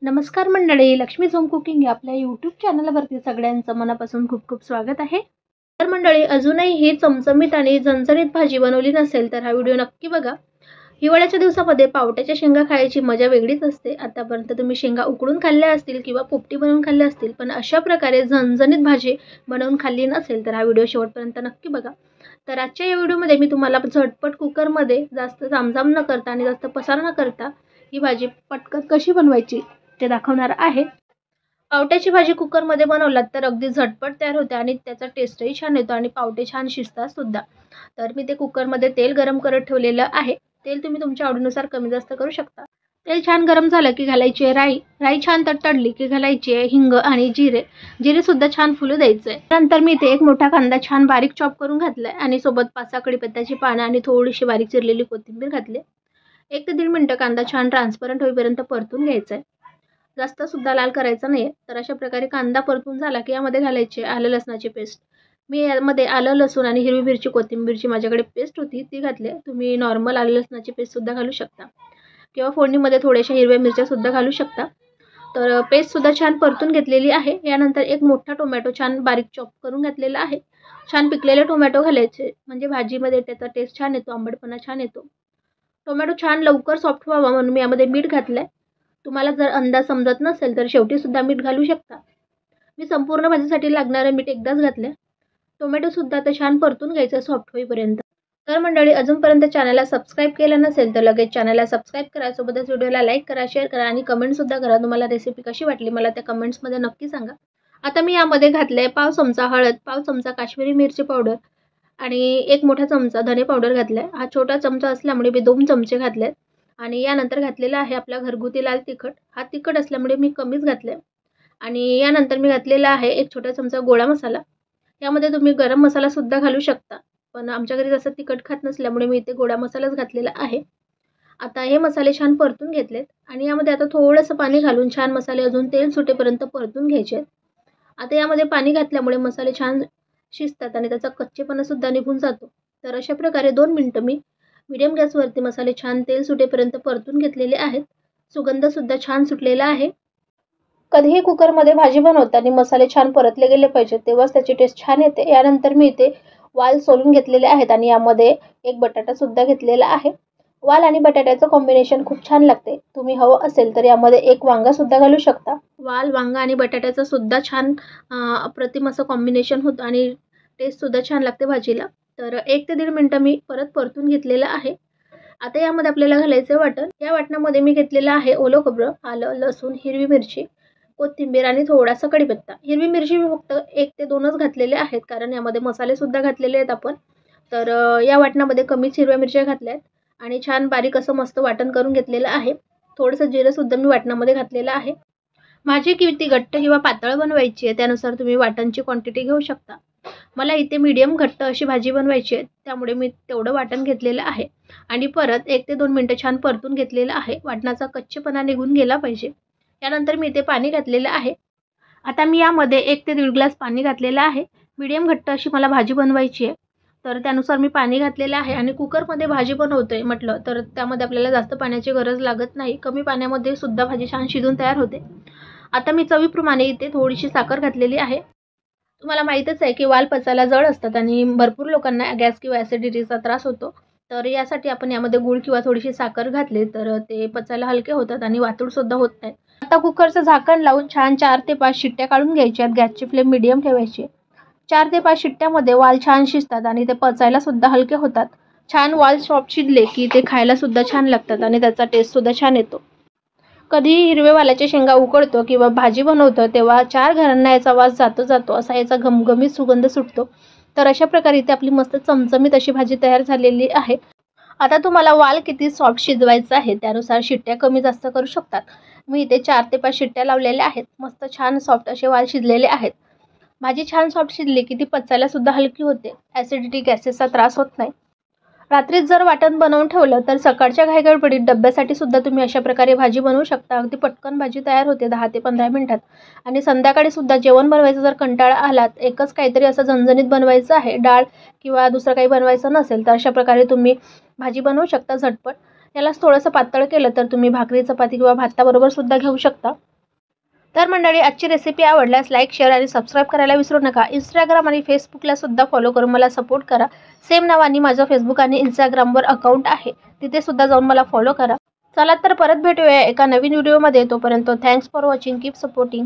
नमस्कार मंडळी, Lakshmi's home cooking या आपल्या यूट्यूब चॅनलवरती सगळ्यांचं मनापासून खूप खूप स्वागत आहे। तर मंडळी, अजूनही ही चमचमीत आणि झणझणीत भाजी बनवली नसेल तर हा व्हिडिओ नक्की बघा। हिवाळ्याच्या दिवसामध्ये पावट्याच्या शेंगा खायची मजा वेगळीच असते। आतापर्यंत तुम्ही शेंगा उकडून खाल्ल्या असतील किंवा पोपटी बनवून खाल्ल्या असतील, पण अशा प्रकारे झणझणीत भाजी बनवून खाल्ली नसेल तर हा व्हिडिओ शेवटपर्यंत नक्की बघा। तर आजच्या या व्हिडिओमध्ये मी तुम्हाला झटपट कुकरमध्ये जास्त जामजाम न करता आणि जास्त पसार न करता ही भाजी पटकन कशी बनवायची ते दाखवणार आहे। पावट्याची भाजी कुकरमध्ये बनवलात तर अगदी झटपट तयार होते आणि त्याचा टेस्टही छान येतो आणि पावटे छान शिजतात सुद्धा। तर मी ते कुकरमध्ये तेल गरम करत ठेवलेलं आहे। तेल तुम्ही तुमच्या आवडीनुसार कमी जास्त करू शकता। तेल छान गरम झालं की घालायची आहे राई। राई छान तडतडली की घालायची आहे हिंग आणि जिरे। जिरे सुद्धा छान फुलू द्यायचे। नंतर मी इथे एक मोठा कांदा छान बारीक चॉप करून घातलाय आणि सोबत 5-6 कढीपत्त्याची पानं आणि थोडीशी बारीक चिरलेली कोथिंबीर घातली। 1 ते 1.5 मिनिटं कांदा छान ट्रान्सपरंट होईपर्यंत परतून घ्यायचा आहे। जास्त सुद्धा लाल करायचा नाही। तर अशा प्रकारे कांदा परतून झाला की यामध्ये घालायची आलं लसणाची पेस्ट। मी यामध्ये आलं लसूण आणि हिरवी मिरची कोथिंबीरची माझ्याकडे पेस्ट होती ती घातली। तुम्ही नॉर्मल आलं लसणाची पेस्ट सुद्धा घालू शकता किंवा फोडणीमध्ये थोड्याशा हिरव्या मिरच्या सुद्धा घालू शकता। तर पेस्ट सुद्धा छान परतून घेतलेली आहे। यानंतर एक मोठा टोमॅटो छान बारीक चॉप करून घातलेला आहे। छान पिकलेले टोमॅटो घालायचे म्हणजे भाजीमध्ये त्याचा टेस्ट छान येतो, आंबटपणा छान येतो। टोमॅटो छान लवकर सॉफ्ट व्हावा म्हणून मी यामध्ये मीठ घातलंय। तुम्हाला जर अंदाज समजत नसेल तर शेवटी सुद्धा मीठ घालू शकता। मी संपूर्ण भाजीसाठी लागणारं मीठ एकदाच घातलं। टोमॅटो सुद्धा आता छान परतून घ्यायचं सॉफ्ट होईपर्यंत। तर मंडळी, अजूनपर्यंत चॅनलला सबस्क्राईब केलं नसेल तर लगेच चॅनलला सबस्क्राईब करा, सोबतच व्हिडिओला लाईक करा, शेअर करा आणि कमेंट सुद्धा करा। तुम्हाला रेसिपी कशी वाटली मला त्या कमेंट्समध्ये नक्की सांगा। आता मी यामध्ये घातलंय पाव चमचा हळद, पाव चमचा काश्मीरी मिरची पावडर आणि 1 मोठा चमचा धने पावडर घातलाय। हा छोटा चमचा असल्यामुळे मी 2 चमचे घातलेत। आणि यानंतर घातलेला आहे आपला घरगुती लाल तिखट। हा तिखट असल्यामुळे मी कमीच घातले। आणि यानंतर मी घातलेला आहे 1 छोटा चमचा गोडा मसाला। यामध्ये तुम्ही गरम मसाला सुद्धा घालू शकता, पण आमच्या घरी जसं तिखट खात नसल्यामुळे मी इथे गोडा मसालाच घातलेला आहे। आता हे मसाले छान परतून घेतलेत आणि यामध्ये आता थोडंसं पाणी घालून छान मसाले अजून तेल सुटेपर्यंत परतून घ्यायचे आहेत। आता यामध्ये पाणी घातल्यामुळे मसाले छान शिजतात आणि त्याचा कच्चेपणा सुद्धा निघून जातो। तर अशा प्रकारे 2 मिनिटं मी मीडियम गॅसवरती मसाले छान तेल सुटेपर्यंत परतून घेतलेले आहेत। सुगंध सुद्धा छान सुटलेला आहे। कधीही कुकरमध्ये भाजी बनवताना मसाले छान परतले गेले पाहिजेत, तेव्हाच त्याची टेस्ट छान येते। यानंतर मी इथे वाल सोलून घेतलेले आहेत आणि यामध्ये एक बटाटा सुद्धा घेतलेला आहे। वाल आणि बटाट्याचं कॉम्बिनेशन खूप छान लागते। तुम्ही हवं असेल तर यामध्ये एक वांगा सुद्धा घालू शकता। वाल, वांगा आणि बटाट्याचं सुद्धा छान अप्रतिम असं कॉम्बिनेशन होतं आणि टेस्ट सुद्धा छान लागते भाजीला। तर 1 ते 1.5 मिनिटं मी परत परतून घेतलेलं आहे। आता यामध्ये आपल्याला घालायचं वाटण। या वाटणामध्ये मी घेतलेलं आहे ओलं खोबरं, आलं, लसूण, हिरवी मिरची, कोथिंबीर आणि थोडासा कढीपत्ता। हिरवी मिरची मी फक्त 1 ते 2च घातलेले आहेत, कारण यामध्ये मसाले सुद्धा घातलेले आहेत आपण। तर या वाटणामध्ये कमीच हिरव्या मिरच्या घातल्या आहेत आणि छान बारीक असं मस्त वाटण करून घेतलेलं आहे। थोडंसं जिरं सुद्धा मी वाटणामध्ये घातलेलं आहे। भाजी किती घट्ट किंवा पातळ बनवायची आहे त्यानुसार तुम्ही वाटणची क्वांटिटी घेऊ शकता। मला इथे मीडियम घट्ट अशी भाजी बनवायची आहे, त्यामुळे मी तेवढं वाटण घेतलेलं आहे आणि परत 1 ते 2 मिनिटं छान परतून घेतलेलं आहे। वाटणाचा कच्चेपणा निघून गेला पाहिजे। यानंतर मी इथे पाणी घातलेलं आहे। आता मी यामध्ये 1 ते 1.5 ग्लास पाणी घातलेलं आहे। मीडियम घट्ट अशी मला भाजी बनवायची आहे, तर त्यानुसार मी पाणी घातलेलं आहे। आणि कुकरमध्ये भाजी बनवतोय म्हटलं तर त्यामध्ये आपल्याला जास्त पाण्याची गरज लागत नाही। कमी पाण्यामध्ये सुद्धा भाजी छान शिजून तयार होते। आता मी चवीप्रमाणे इथे थोडीशी साखर घातलेली आहे। तुम्हाला माहीतच आहे की वाल पचायला जड असतात आणि भरपूर लोकांना गॅस किंवा ॲसिडिटीचा त्रास होतो। तर यासाठी आपण यामध्ये गूळ किंवा थोडीशी साखर घातली तर ते पचायला हलके होतात आणि वातूळ सुद्धा होत नाही। आता कुकरचं झाकण लावून छान 4 ते 5 शिट्ट्या काढून घ्यायच्यात। गॅसची फ्लेम मीडियम ठेवायची। 4 ते 5 शिट्ट्यामध्ये वाल छान शिजतात आणि ते पचायला सुद्धा हलके होतात। छान वाल सॉफ्ट शिजले की ते खायला सुद्धा छान लागतात आणि त्याचा टेस्ट सुद्धा छान येतो। कधीही हिरव्या वालाच्या शेंगा उकडतो किंवा भाजी बनवतो तेव्हा 4 घरांना याचा वास जातो असा याचा घमघमीत सुगंध सुटतो। तर अशा प्रकारे इथे आपली मस्त चमचमीत अशी भाजी तयार झालेली आहे। आता तुम्हाला वाल किती सॉफ्ट शिजवायचा आहे त्यानुसार शिट्ट्या कमी जास्त करू शकतात। मी इथे 4 ते 5 शिट्ट्या लावलेल्या आहेत। मस्त छान सॉफ्ट असे वाल शिजलेले आहेत। भाजी छान सॉफ्ट शिजली की ती पचायला सुद्धा हलकी होते। ॲसिडिटी, गॅसेसचा त्रास होत नाही। रात्रीच जर वाटण बनवून ठेवलं तर सकाळच्या घाईगडबडीत डब्यासाठी सुद्धा तुम्ही अशा प्रकारे भाजी बनवू शकता। अगदी पटकन भाजी तयार होते 10 ते 15 मिनिटात। आणि संध्याकाळी सुद्धा जेवण बनवायचं जर कंटाळा आलात, एकच काहीतरी असं झणझणीत बनवायचं आहे, डाळ किंवा दुसरं काही बनवायचं नसेल तर अशा प्रकारे तुम्ही भाजी बनवू शकता झटपट। यालाच थोडंसं पातळ केलं तर तुम्ही भाकरी, चपाती किंवा भाताबरोबर सुद्धा घेऊ शकता। तर मंडळी, आजची रेसिपी आवडल्यास लाईक, शेअर आणि सबस्क्राईब करायला विसरू नका. इंस्टाग्राम आणि फेसबुकला सुद्धा फॉलो करून मला सपोर्ट करा. सेम नावाने माझं फेसबुक आणि इंस्टाग्रामवर अकाउंट आहे, तिथे सुद्धा जाऊन मला फॉलो करा. चला तर परत भेटूया एका नवीन व्हिडिओमध्ये. तोपर्यंत thanks for watching. Keep supporting.